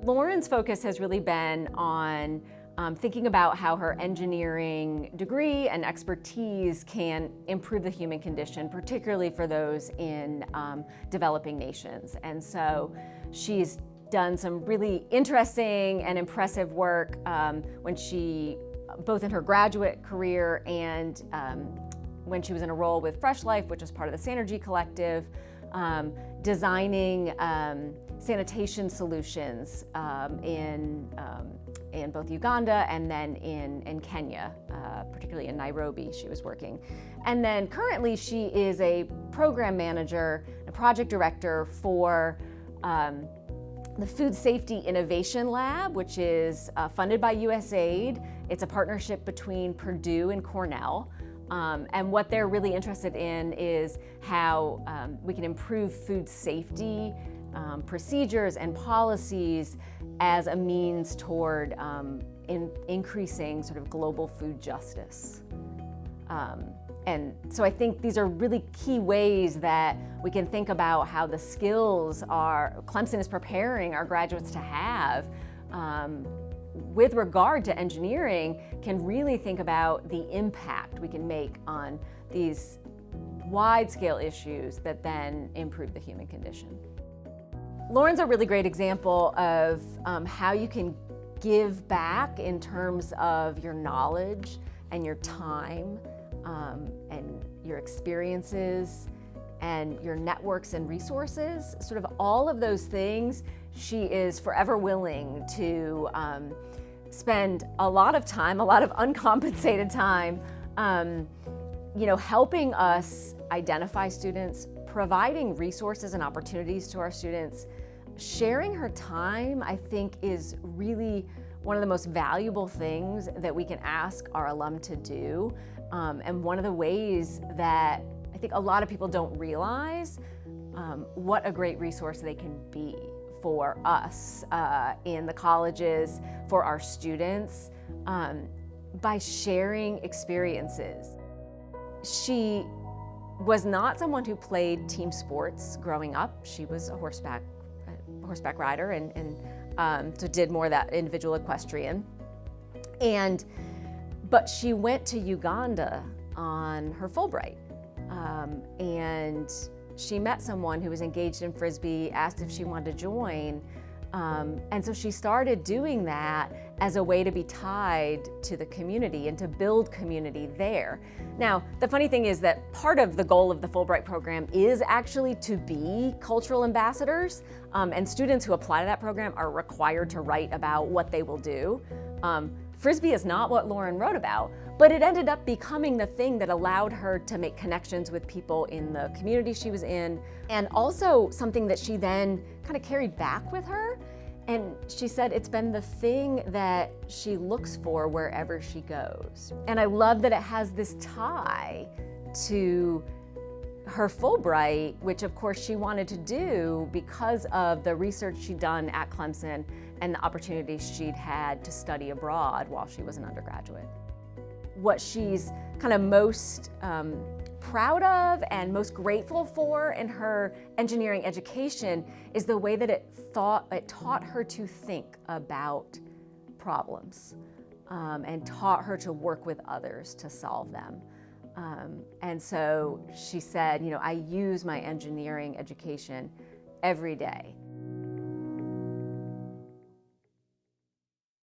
Lauren's focus has really been on thinking about how her engineering degree and expertise can improve the human condition, particularly for those in developing nations. And so she's done some really interesting and impressive work both in her graduate career and when she was in a role with Fresh Life, which is part of the Sanergy Collective, designing sanitation solutions in both Uganda and then in Kenya, particularly in Nairobi she was working. And then currently she is a program manager, a project director for the Food Safety Innovation Lab, which is funded by USAID. It's a partnership between Purdue and Cornell. And what they're really interested in is how we can improve food safety procedures and policies as a means toward increasing sort of global food justice. And so I think these are really key ways that we can think about how the skills Clemson is preparing our graduates to have with regard to engineering, can really think about the impact we can make on these wide-scale issues that then improve the human condition. Lauren's a really great example of how you can give back in terms of your knowledge and your time and your experiences and your networks and resources, sort of all of those things. She is forever willing to spend a lot of time, a lot of uncompensated time, helping us identify students, providing resources and opportunities to our students. Sharing her time, I think, is really one of the most valuable things that we can ask our alum to do. And one of the ways that I think a lot of people don't realize what a great resource they can be for us in the colleges, for our students, by sharing experiences. She was not someone who played team sports growing up. She was a horseback rider and so did more of that individual equestrian. But she went to Uganda on her Fulbright, and she met someone who was engaged in Frisbee, asked if she wanted to join, and so she started doing that as a way to be tied to the community and to build community there. Now, the funny thing is that part of the goal of the Fulbright program is actually to be cultural ambassadors, and students who apply to that program are required to write about what they will do. Frisbee is not what Lauren wrote about, but it ended up becoming the thing that allowed her to make connections with people in the community she was in, and also something that she then kind of carried back with her. And she said it's been the thing that she looks for wherever she goes. And I love that it has this tie to her Fulbright, which of course she wanted to do because of the research she'd done at Clemson and the opportunities she'd had to study abroad while she was an undergraduate. What she's kind of most proud of and most grateful for in her engineering education is the way that it taught her to think about problems and taught her to work with others to solve them. And so she said, I use my engineering education every day